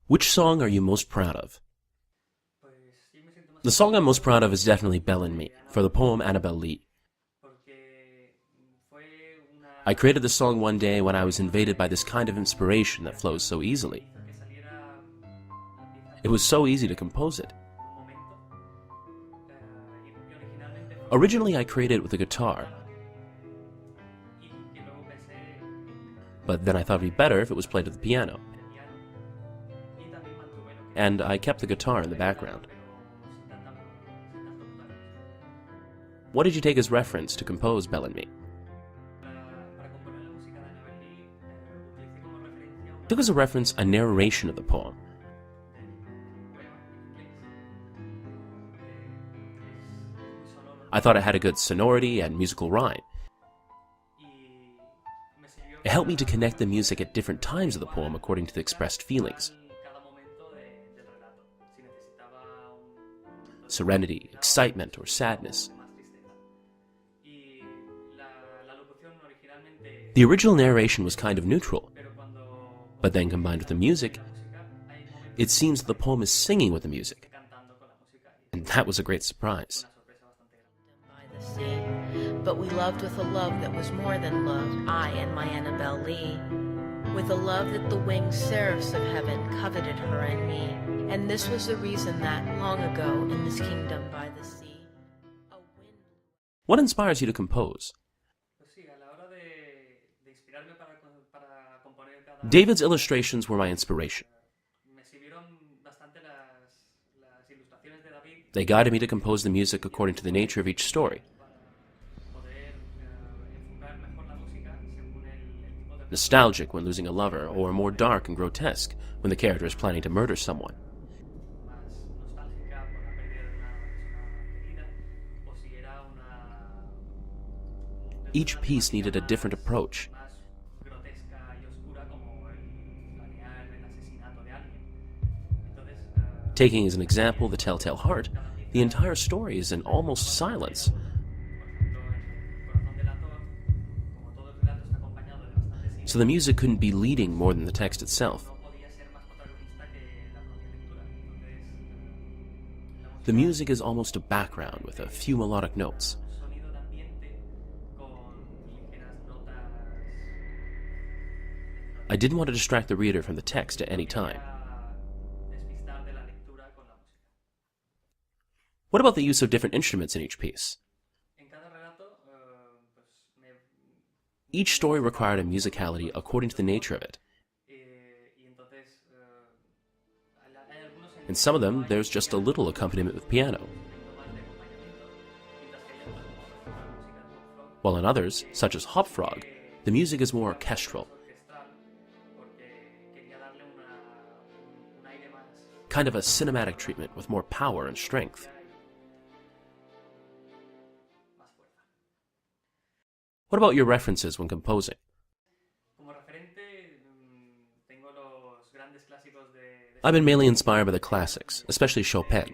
Which song are you most proud of? The song I'm most proud of is definitely Bell and Me, for the poem Annabel Lee. I created the song one day when I was invaded by this kind of inspiration that flows so easily. It was so easy to compose it. Originally I created it with a guitar, but then I thought it'd be better if it was played with the piano. And I kept the guitar in the background. What did you take as reference to compose Bell and Me? I took as a reference a narration of the poem. I thought it had a good sonority and musical rhyme. It helped me to connect the music at different times of the poem according to the expressed feelings. Serenity, excitement, or sadness. The original narration was kind of neutral, but then combined with the music, it seems that the poem is singing with the music. And that was a great surprise. But we loved with a love that was more than love, I and my Annabel Lee, with a love that the winged seraphs of heaven coveted her and me. And this was the reason that, long ago, in this kingdom by the sea, a wind... What inspires you to compose? David's illustrations were my inspiration. They guided me to compose the music according to the nature of each story. Nostalgic when losing a lover, or more dark and grotesque when the character is planning to murder someone. Each piece needed a different approach. Taking as an example The Telltale Heart, the entire story is in almost silence. So the music couldn't be leading more than the text itself. The music is almost a background with a few melodic notes. I didn't want to distract the reader from the text at any time. What about the use of different instruments in each piece? Each story required a musicality according to the nature of it. In some of them, there's just a little accompaniment with piano. While in others, such as Hop Frog, the music is more orchestral. Kind of a cinematic treatment with more power and strength. What about your references when composing? I've been mainly inspired by the classics, especially Chopin,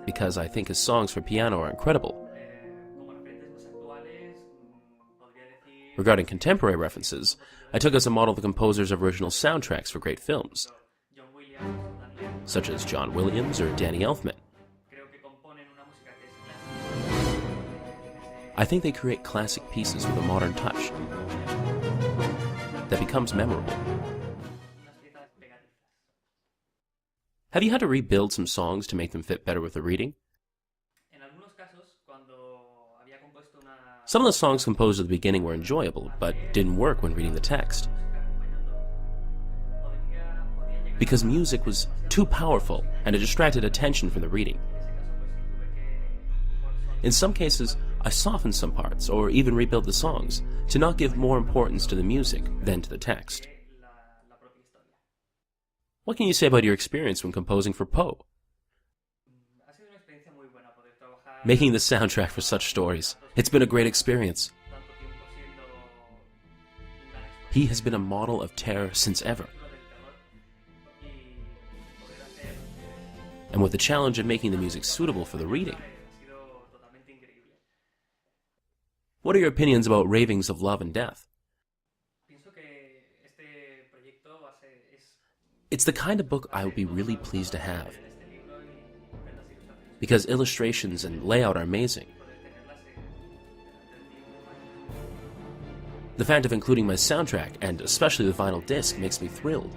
because I think his songs for piano are incredible. Regarding contemporary references, I took as a model the composers of original soundtracks for great films, such as John Williams or Danny Elfman. I think they create classic pieces with a modern touch that becomes memorable. Have you had to rebuild some songs to make them fit better with the reading? Some of the songs composed at the beginning were enjoyable, but didn't work when reading the text, because music was too powerful and it distracted attention from the reading. In some cases, I softened some parts or even rebuilt the songs to not give more importance to the music than to the text. What can you say about your experience when composing for Poe? Making the soundtrack for such stories, it's been a great experience. He has been a model of terror since ever. And with the challenge of making the music suitable for the reading. What are your opinions about ravings of love and death? It's the kind of book I would be really pleased to have, because illustrations and layout are amazing. The fact of including my soundtrack, and especially the vinyl disc, makes me thrilled.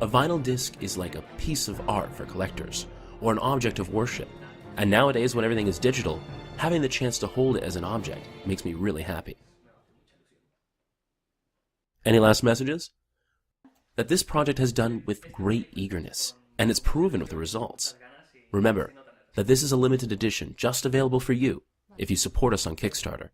A vinyl disc is like a piece of art for collectors, or an object of worship, and nowadays when everything is digital, having the chance to hold it as an object makes me really happy. Any last messages? That this project has done with great eagerness, and it's proven with the results. Remember that this is a limited edition just available for you if you support us on Kickstarter.